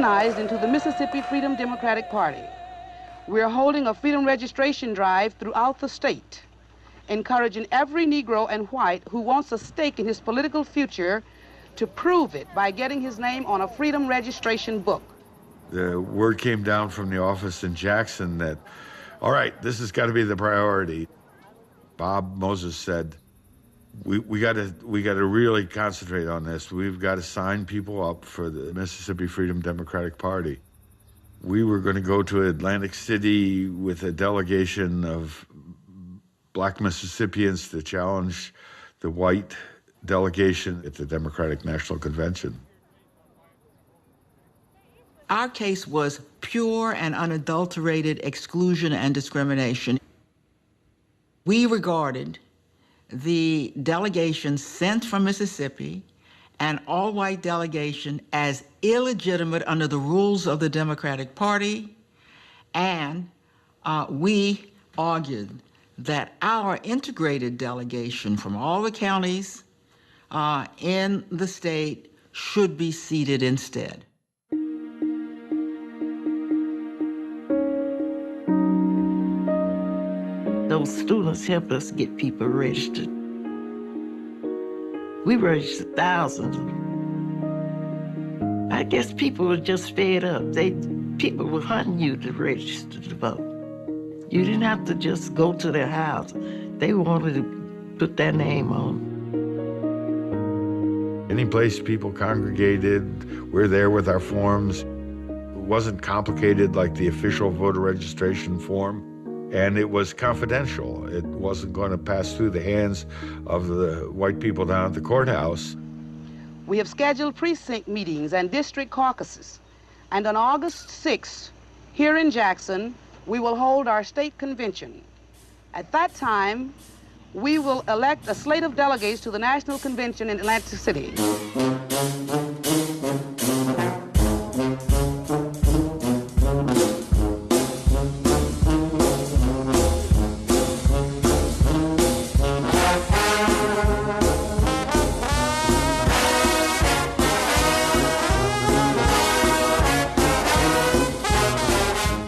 organized into the Mississippi Freedom Democratic Party. We're holding a freedom registration drive throughout the state, encouraging every Negro and white who wants a stake in his political future to prove it by getting his name on a freedom registration book. The word came down from the office in Jackson that, all right, this has got to be the priority. Bob Moses said, we got to really concentrate on this. We've got to sign people up for the Mississippi Freedom Democratic Party. We were going to go to Atlantic City with a delegation of black Mississippians to challenge the white delegation at the Democratic National Convention. Our case was pure and unadulterated exclusion and discrimination. We regarded the delegation sent from Mississippi, an all-white delegation, as illegitimate under the rules of the Democratic Party, and we argued that our integrated delegation from all the counties in the state should be seated instead. Those students helped us get people registered. We registered thousands. I guess people were just fed up. People were hunting you to register to vote. You didn't have to just go to their house. They wanted to put their name on. Any place people congregated, we're there with our forms. It wasn't complicated like the official voter registration form. And it was confidential. It wasn't going to pass through the hands of the white people down at the courthouse. We have scheduled precinct meetings and district caucuses. And on August 6th, here in Jackson, we will hold our state convention. At that time, we will elect a slate of delegates to the National Convention in Atlantic City.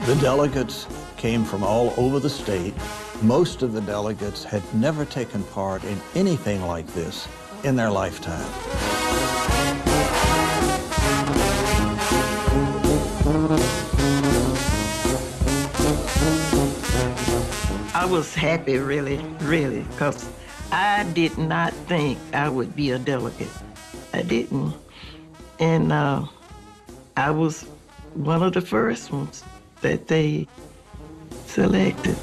The delegates came from all over the state. Most of the delegates had never taken part in anything like this in their lifetime. I was happy, really, because I did not think I would be a delegate. I didn't. And I was one of the first ones that they selected.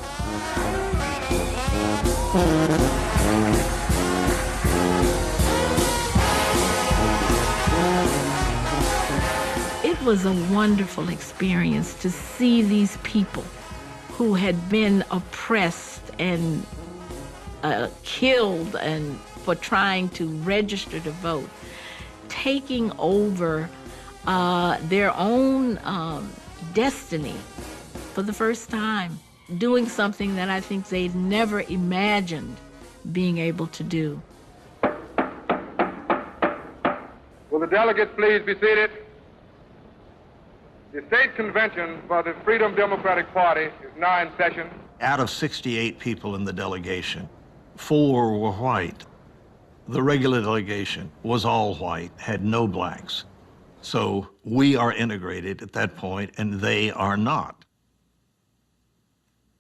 It was a wonderful experience to see these people who had been oppressed and killed and for trying to register to vote, taking over their own destiny for the first time, doing something that I think they'd never imagined being able to do. Will the delegates please be seated? The state convention for the Freedom Democratic Party is now in session. Out of 68 people in the delegation, 4 were white. The regular delegation was all white, had no blacks. So we are integrated at that point, and they are not.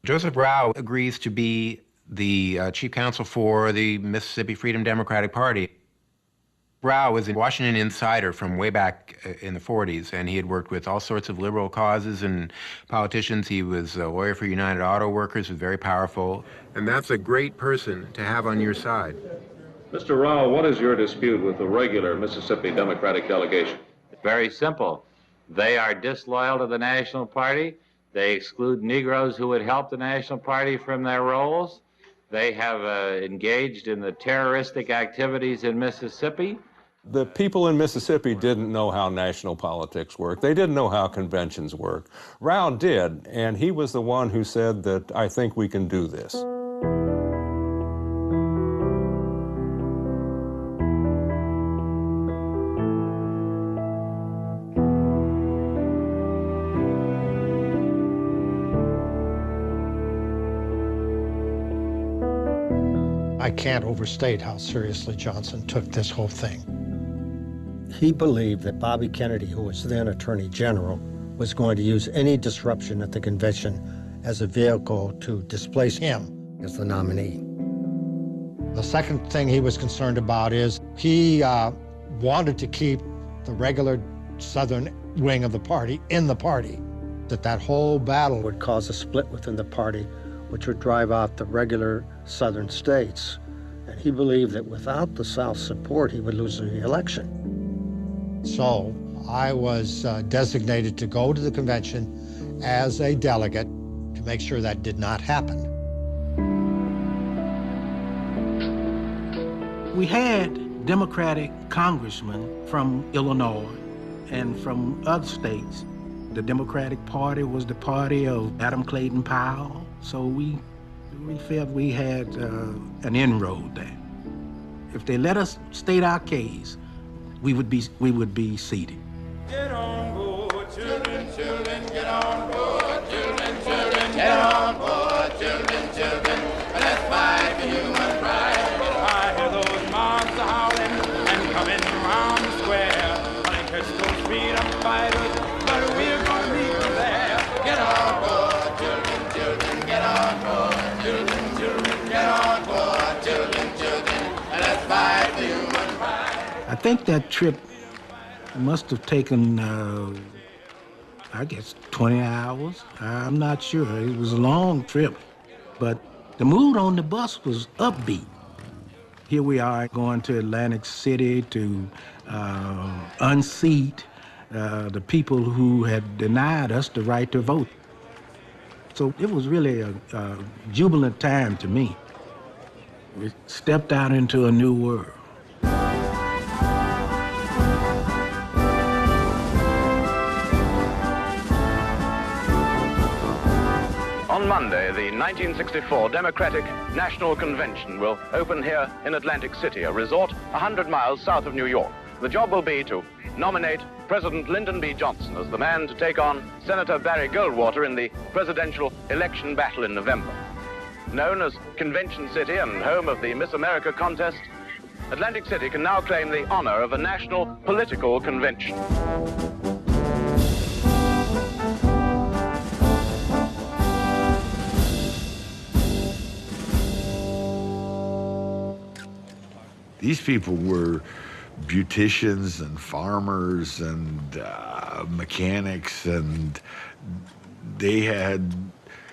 Joseph Rao agrees to be the chief counsel for the Mississippi Freedom Democratic Party. Rao was a Washington insider from way back in the 40s, and he had worked with all sorts of liberal causes and politicians. He was a lawyer for United Auto Workers, was very powerful. And that's a great person to have on your side. Mr. Rao, what is your dispute with the regular Mississippi Democratic delegation? Very simple. They are disloyal to the National Party. They exclude Negroes who would help the National Party from their roles. They have engaged in the terroristic activities in Mississippi. The people in Mississippi didn't know how national politics work. They didn't know how conventions work. Rao did, and he was the one who said that, I think we can do this. I can't overstate how seriously Johnson took this whole thing. He believed that Bobby Kennedy, who was then Attorney General, was going to use any disruption at the convention as a vehicle to displace him as the nominee. The second thing he was concerned about is he wanted to keep the regular Southern wing of the party in the party, that whole battle would cause a split within the party, which would drive out the regular Southern states. And he believed that without the South's support, he would lose the election. So I was designated to go to the convention as a delegate to make sure that did not happen. We had Democratic congressmen from Illinois and from other states. The Democratic Party was the party of Adam Clayton Powell, so we felt we had an inroad there. If they let us state our case, we would be seated. Get on board, children, children, get on board, children, children, get on board, children, children, let's fight for human rights. I hear those mobs howling and coming round the square. I catch those freedom fighters, but we're gonna meet them there. Get on board, children, children, get on board, children, children, get on board, children, children, let's fight for human rights. I think that trip must have taken, I guess, 20 hours. I'm not sure. It was a long trip, but the mood on the bus was upbeat. Here we are going to Atlantic City to unseat the people who had denied us the right to vote. So it was really a jubilant time to me. We stepped out into a new world. On Monday, the 1964 Democratic National Convention will open here in Atlantic City, a resort 100 miles south of New York. The job will be to nominate President Lyndon B. Johnson as the man to take on Senator Barry Goldwater in the presidential election battle in November. Known as Convention City and home of the Miss America contest, Atlantic City can now claim the honor of a national political convention. These people were beauticians and farmers and mechanics, and they had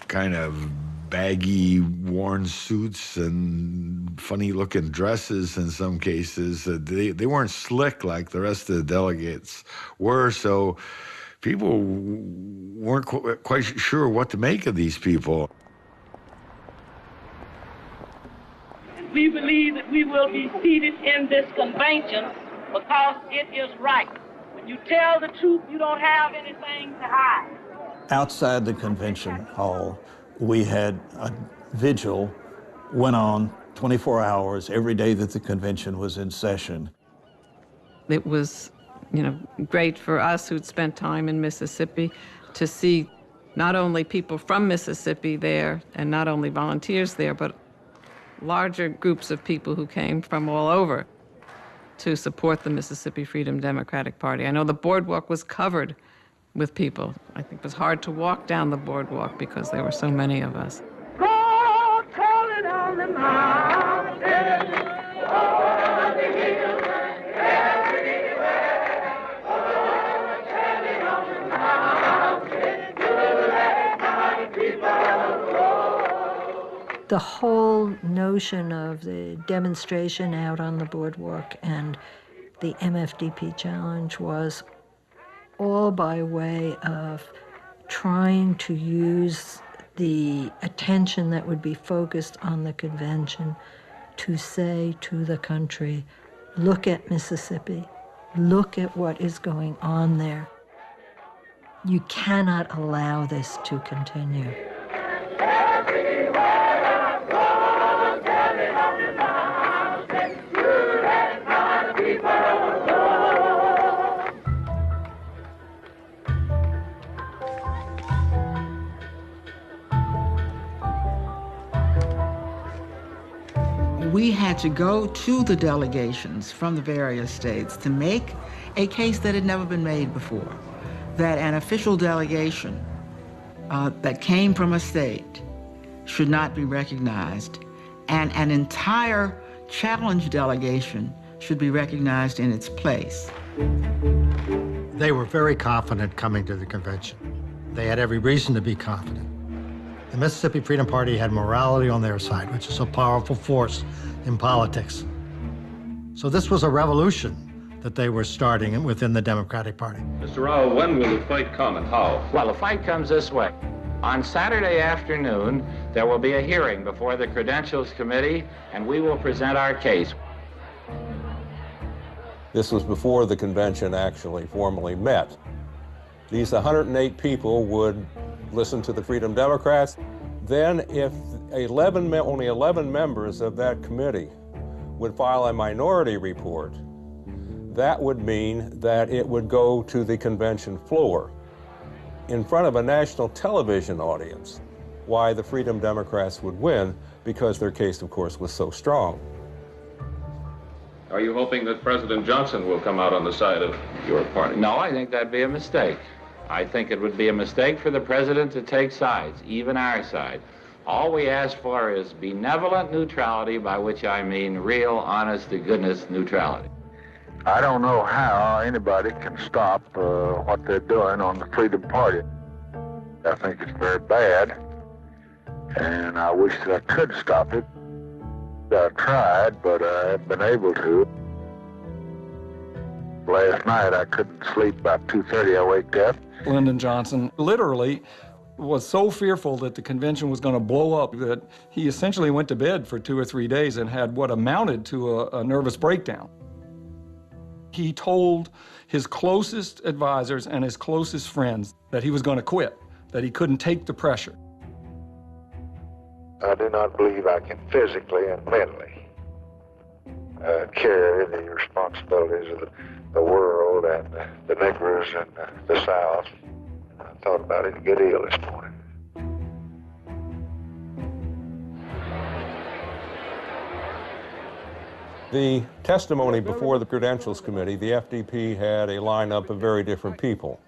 kind of baggy, worn suits and funny-looking dresses in some cases. They weren't slick like the rest of the delegates were, so people weren't quite sure what to make of these people. We believe that we will be seated in this convention because it is right. When you tell the truth, you don't have anything to hide. Outside the convention hall, we had a vigil, went on 24 hours every day that the convention was in session. It was, great for us who'd spent time in Mississippi to see not only people from Mississippi there and not only volunteers there, but larger groups of people who came from all over to support the Mississippi Freedom Democratic Party. I know the boardwalk was covered with people. I think it was hard to walk down the boardwalk because there were so many of us. Go tell it on the mountain, over the hills, everywhere. Go tell it on the mountain, to let my people go. The whole notion of the demonstration out on the boardwalk and the MFDP challenge was all by way of trying to use the attention that would be focused on the convention to say to the country, look at Mississippi, look at what is going on there. You cannot allow this to continue. We had to go to the delegations from the various states to make a case that had never been made before, that an official delegation that came from a state should not be recognized, and an entire challenge delegation should be recognized in its place. They were very confident coming to the convention. They had every reason to be confident. The Mississippi Freedom Party had morality on their side, which is a powerful force in politics. So this was a revolution that they were starting within the Democratic Party. Mr. Rao, when will the fight come and how? Well, the fight comes this way. On Saturday afternoon, there will be a hearing before the Credentials Committee, and we will present our case. This was before the convention actually formally met. These 108 people would listen to the Freedom Democrats. Then if only 11 members of that committee would file a minority report, that would mean that it would go to the convention floor in front of a national television audience. Why the Freedom Democrats would win, because their case, of course, was so strong. Are you hoping that President Johnson will come out on the side of your party? No, I think that'd be a mistake. I think it would be a mistake for the president to take sides, even our side. All we ask for is benevolent neutrality, by which I mean real, honest-to-goodness neutrality. I don't know how anybody can stop what they're doing on the Freedom Party. I think it's very bad, and I wish that I could stop it. I tried, but I haven't been able to. Last night I couldn't sleep. About 2:30 I waked up. Lyndon Johnson literally was so fearful that the convention was going to blow up that he essentially went to bed for 2 or 3 days and had what amounted to a nervous breakdown. He told his closest advisors and his closest friends that he was going to quit, that he couldn't take the pressure. I do not believe I can physically and mentally carry the responsibilities of the world and the Negroes and the South. I thought about it a good deal this morning. The testimony before the Credentials Committee, the FDP had a lineup of very different people.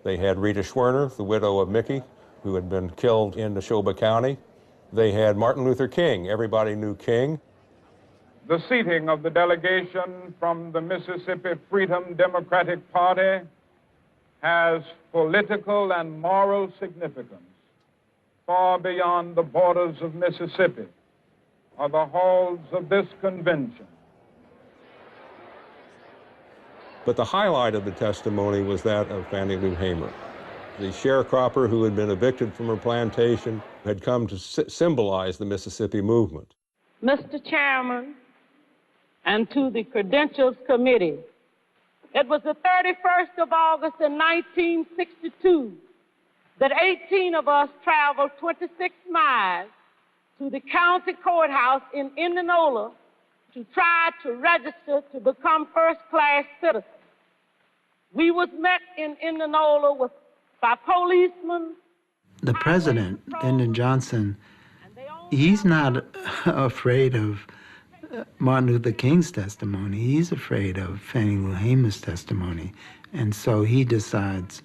They had Rita Schwerner, the widow of Mickey, who had been killed in Neshoba County. They had Martin Luther King. Everybody knew King. The seating of the delegation from the Mississippi Freedom Democratic Party has political and moral significance far beyond the borders of Mississippi or the halls of this convention. But the highlight of the testimony was that of Fannie Lou Hamer. The sharecropper who had been evicted from her plantation had come to symbolize the Mississippi movement. Mr. Chairman, and to the Credentials Committee, it was the 31st of August in 1962 that 18 of us traveled 26 miles to the county courthouse in Indianola to try to register to become first-class citizens. We was met in Indianola by policemen. The president, Lyndon Johnson, he's not afraid of Martin Luther King's testimony. He's afraid of Fannie Lou Hamer's testimony. And so he decides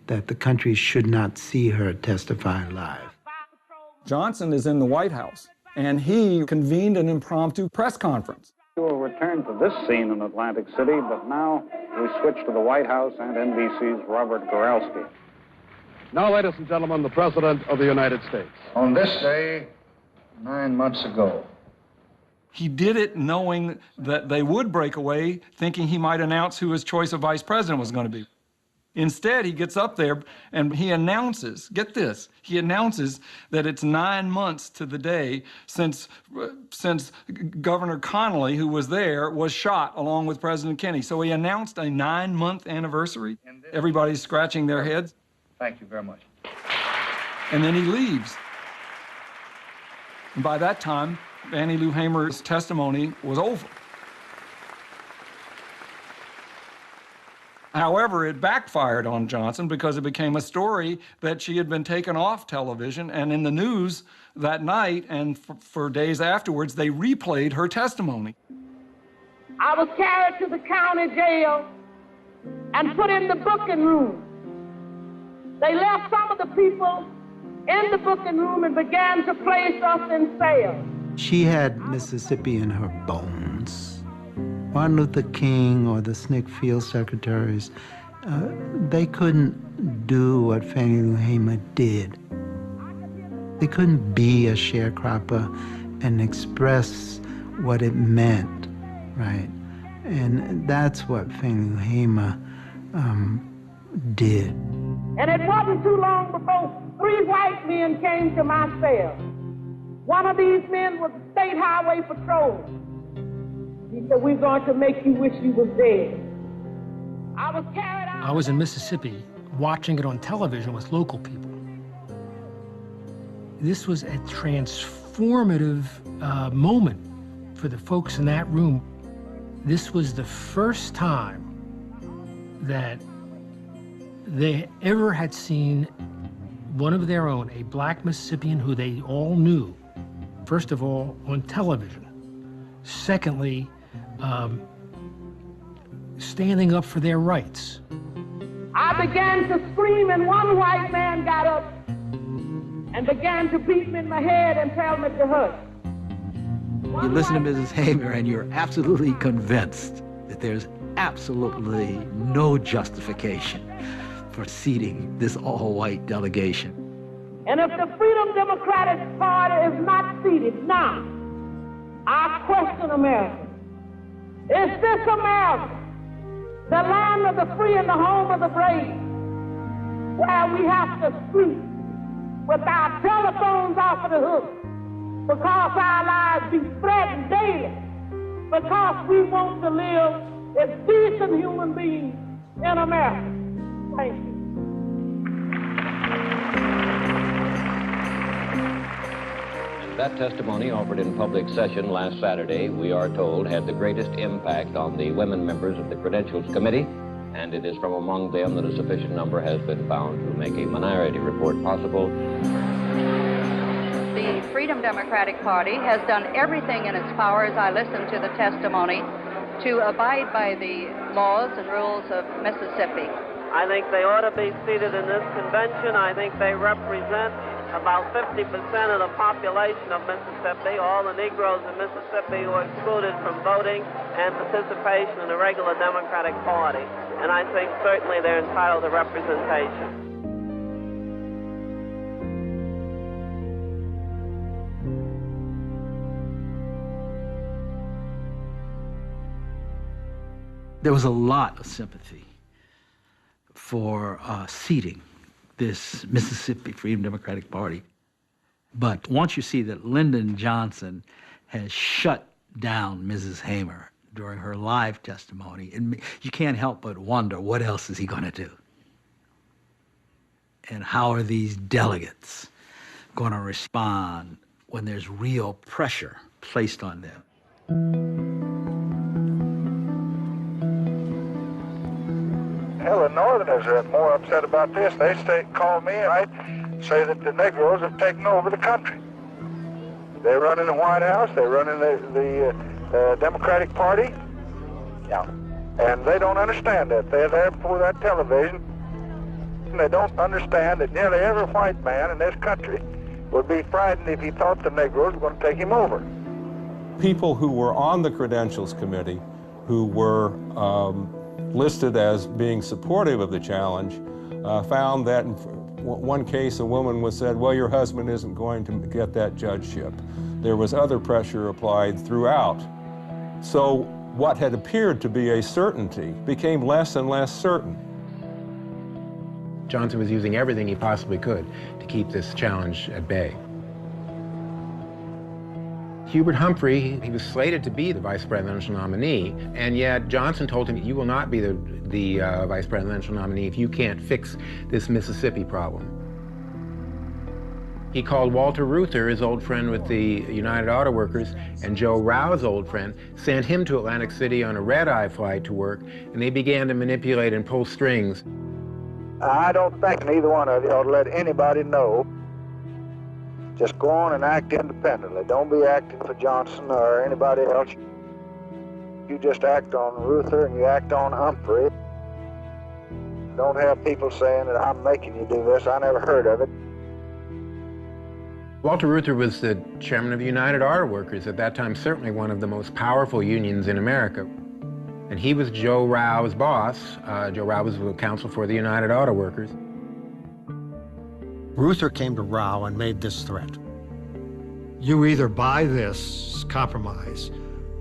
that the country should not see her testify live. Johnson is in the White House, and he convened an impromptu press conference. We will return to this scene in Atlantic City, but now we switch to the White House and NBC's Robert Goralski. Now, ladies and gentlemen, the President of the United States. On this day, 9 months ago. He did it knowing that they would break away, thinking he might announce who his choice of vice president was going to be. Instead, he gets up there and he announces, get this, he announces that it's 9 months to the day since Governor Connolly, who was there, was shot along with President Kennedy. So he announced a 9-month anniversary. Everybody's scratching their heads. Thank you very much. And then he leaves. And by that time, Fannie Lou Hamer's testimony was over. However, it backfired on Johnson because it became a story that she had been taken off television, and in the news that night and for days afterwards, they replayed her testimony. I was carried to the county jail and put in the booking room. They left some of the people in the booking room and began to place us in cells. She had Mississippi in her bones. Martin Luther King or the SNCC field secretaries, they couldn't do what Fannie Lou Hamer did. They couldn't be a sharecropper and express what it meant, right? And that's what Fannie Lou Hamer did. And it wasn't too long before 3 white men came to my cell. One of these men was a state highway patrol. He said, "We're going to make you wish you was dead." I was carried out. I was in Mississippi watching it on television with local people. This was a transformative moment for the folks in that room. This was the first time that they ever had seen one of their own, a black Mississippian who they all knew, first of all, on television. Secondly, standing up for their rights. I began to scream, and one white man got up and began to beat me in my head and tell me to hush. You listen to Mrs. Hamer and you're absolutely convinced that there's absolutely no justification for seating this all-white delegation. And if the Freedom Democratic Party is not seated now, I question America. Is this America, the land of the free and the home of the brave, where we have to sleep with our telephones off of the hook because our lives be threatened daily, because we want to live as decent human beings in America? Thank you. That testimony offered in public session last Saturday, we are told, had the greatest impact on the women members of the Credentials Committee, and it is from among them that a sufficient number has been found to make a minority report possible. The Freedom Democratic Party has done everything in its power, as I listened to the testimony, to abide by the laws and rules of Mississippi. I think they ought to be seated in this convention. I think they represent about 50% of the population of Mississippi, all the Negroes in Mississippi who are excluded from voting and participation in the regular Democratic Party. And I think certainly they're entitled to representation. There was a lot of sympathy for seating this Mississippi Freedom Democratic Party. But once you see that Lyndon Johnson has shut down Mrs. Hamer during her live testimony, and you can't help but wonder, what else is he going to do? And how are these delegates going to respond when there's real pressure placed on them? Hell, the Northerners are more upset about this. They call me and I say that the Negroes have taken over the country. They run in the White House, they run in the Democratic Party, yeah, and they don't understand that. They're there before that television, and they don't understand that nearly every white man in this country would be frightened if he thought the Negroes were going to take him over. People who were on the Credentials Committee, who were listed as being supportive of the challenge, found that in one case a woman was said, well, your husband isn't going to get that judgeship. There was other pressure applied throughout. So what had appeared to be a certainty became less and less certain. Johnson was using everything he possibly could to keep this challenge at bay. Hubert Humphrey, he was slated to be the vice presidential nominee, and yet Johnson told him, you will not be the vice presidential nominee if you can't fix this Mississippi problem. He called Walter Reuther, his old friend with the United Auto Workers, and Joe Rao's old friend, sent him to Atlantic City on a red-eye flight to work, and they began to manipulate and pull strings. I don't think neither one of you ought to let anybody know. Just go on and act independently. Don't be acting for Johnson or anybody else. You just act on Reuther and you act on Humphrey. Don't have people saying that I'm making you do this. I never heard of it. Walter Reuther was the chairman of the United Auto Workers, at that time certainly one of the most powerful unions in America. And he was Joe Rao's boss. Joe Rao was the counsel for the United Auto Workers. Reuther came to Rao and made this threat. You either buy this compromise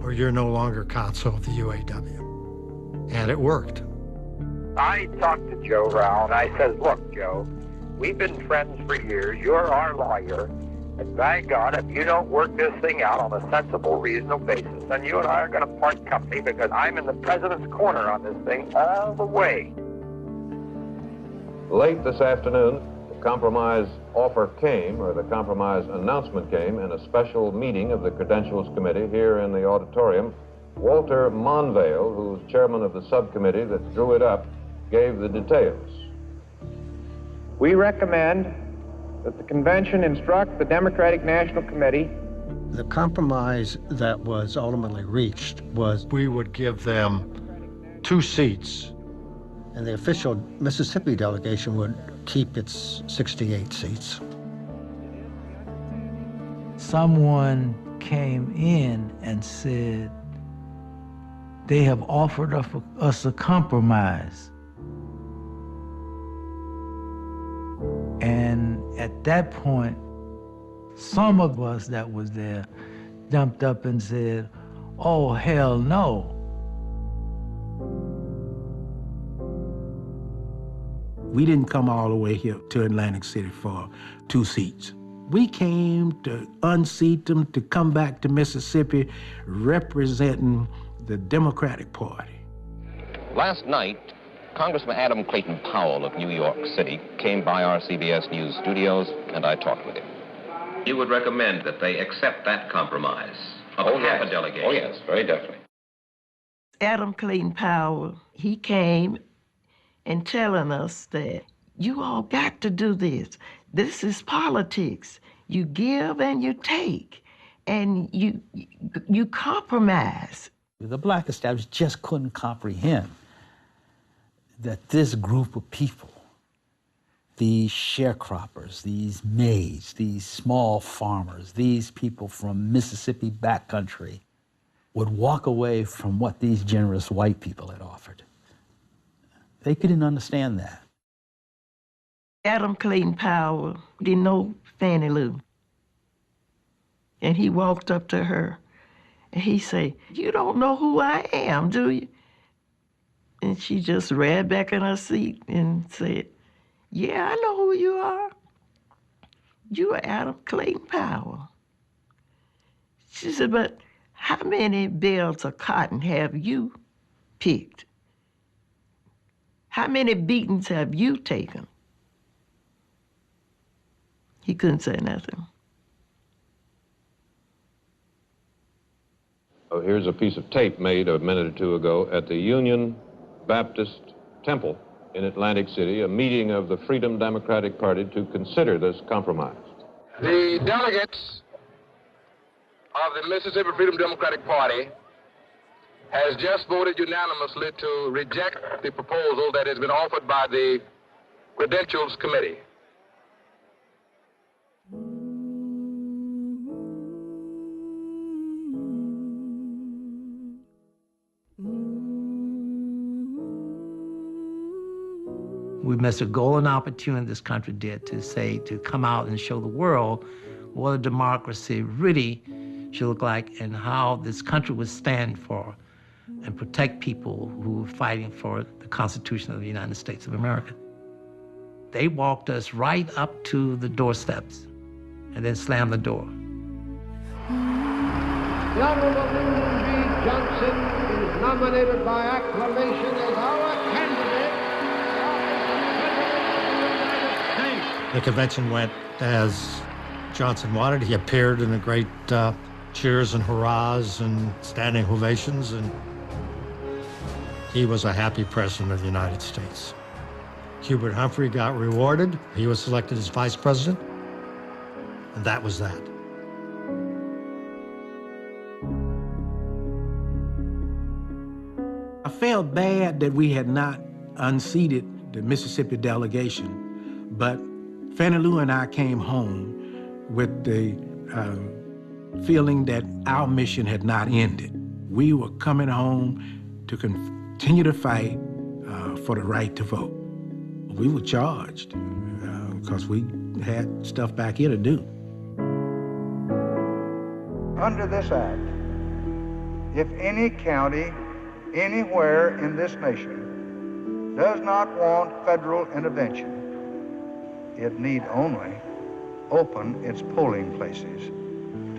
or you're no longer counsel of the UAW. And it worked. I talked to Joe Rao and I said, look, Joe, we've been friends for years. You're our lawyer. And by God, if you don't work this thing out on a sensible, reasonable basis, then you and I are going to part company because I'm in the president's corner on this thing all the way. Late this afternoon, the compromise offer came, or the compromise announcement came, in a special meeting of the Credentials Committee here in the auditorium. Walter Monvale, who's chairman of the subcommittee that drew it up, gave the details. We recommend that the convention instruct the Democratic National Committee. The compromise that was ultimately reached was we would give them 2 seats. And the official Mississippi delegation would keep its 68 seats. Someone came in and said, they have offered us a compromise. And at that point, some of us that was there jumped up and said, oh, hell no. We didn't come all the way here to Atlantic City for 2 seats. We came to unseat them, to come back to Mississippi representing the Democratic Party. Last night, Congressman Adam Clayton Powell of New York City came by our CBS News studios, and I talked with him. You would recommend that they accept that compromise of half a delegation? Oh, yes, very definitely. Adam Clayton Powell, he came and telling us that you all got to do this. This is politics. You give and you take, and you compromise. The black establishment just couldn't comprehend that this group of people, these sharecroppers, these maids, these small farmers, these people from Mississippi backcountry would walk away from what these generous white people had offered. They couldn't understand that. Adam Clayton Powell didn't know Fannie Lou. And he walked up to her and he said, you don't know who I am, do you? And she just read back in her seat and said, yeah, I know who you are. You are Adam Clayton Powell. She said, but how many bales of cotton have you picked? How many beatings have you taken? He couldn't say nothing. Oh, here's a piece of tape made a minute or 2 ago at the Union Baptist Temple in Atlantic City, a meeting of the Freedom Democratic Party to consider this compromise. The delegates of the Mississippi Freedom Democratic Party has just voted unanimously to reject the proposal that has been offered by the Credentials Committee. We missed a golden opportunity this country did to come out and show the world what a democracy really should look like and how this country would stand for and protect people who were fighting for the Constitution of the United States of America. They walked us right up to the doorsteps and then slammed the door. The Honorable Lyndon G. Johnson is nominated by acclamation as our candidate. The convention went as Johnson wanted. He appeared in a great cheers and hurrahs and standing ovations, and he was a happy president of the United States. Hubert Humphrey got rewarded. He was selected as vice president, and that was that. I felt bad that we had not unseated the Mississippi delegation, but Fannie Lou and I came home with the feeling that our mission had not ended. We were coming home to continue to fight for the right to vote. We were charged because we had stuff back here to do. Under this act, if any county anywhere in this nation does not want federal intervention, it need only open its polling places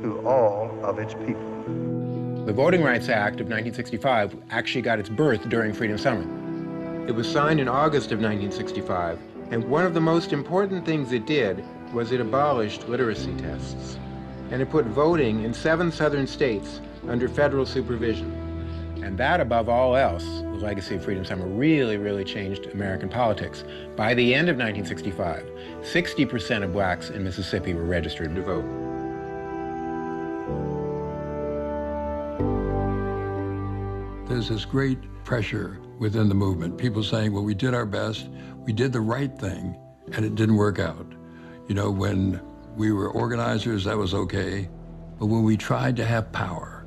to all of its people. The Voting Rights Act of 1965 actually got its birth during Freedom Summer. It was signed in August of 1965, and one of the most important things it did was it abolished literacy tests, and it put voting in 7 southern states under federal supervision. And that, above all else, the legacy of Freedom Summer really changed American politics. By the end of 1965, 60% of blacks in Mississippi were registered to vote. There's this great pressure within the movement. People saying, well, we did our best, we did the right thing, and it didn't work out. You know, when we were organizers, that was okay. But when we tried to have power,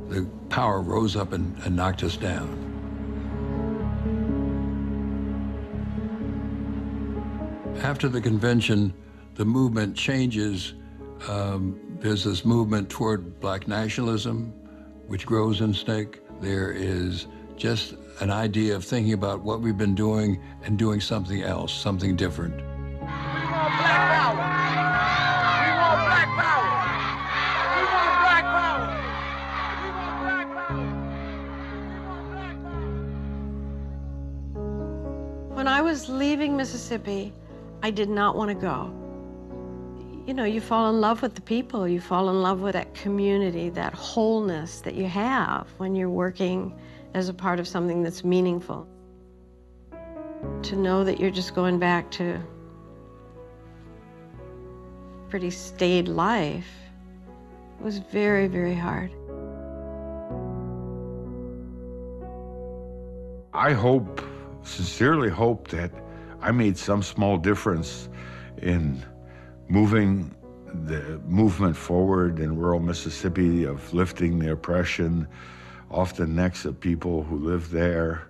the power rose up and knocked us down. After the convention, the movement changes. There's this movement toward black nationalism, which grows in SNCC. There is just an idea of thinking about what we've been doing and doing something else, something different. We want black power. We want black power. We want black power. We want black power. We want black power. When I was leaving Mississippi, I did not want to go. You know, you fall in love with the people, you fall in love with that community, that wholeness that you have when you're working as a part of something that's meaningful. To know that you're just going back to pretty staid life was very hard. I sincerely hope that I made some small difference in moving the movement forward in rural Mississippi, of lifting the oppression off the necks of people who live there.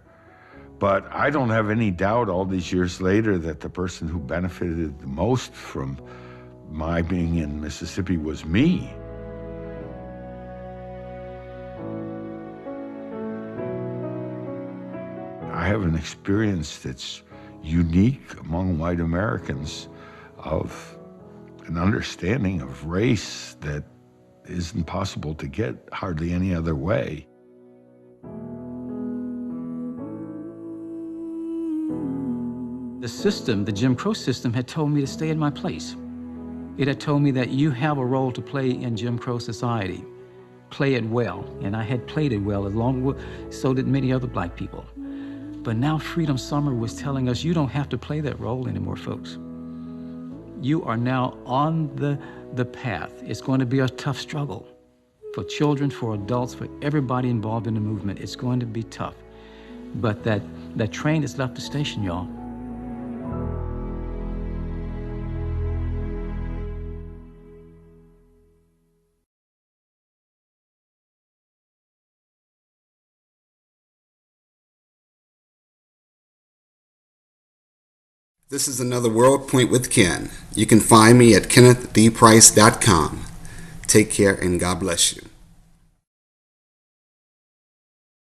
But I don't have any doubt all these years later that the person who benefited the most from my being in Mississippi was me. I have an experience that's unique among white Americans of an understanding of race that isn't possible to get hardly any other way. The system, the Jim Crow system, had told me to stay in my place. It had told me that you have a role to play in Jim Crow society. Play it well, and I had played it well, so did many other black people. But now Freedom Summer was telling us, you don't have to play that role anymore, folks. You are now on the path. It's going to be a tough struggle for children, for adults, for everybody involved in the movement. It's going to be tough. But that train has left the station, y'all. This is another World Point with Ken. You can find me at kennethbprice.com. Take care and God bless you.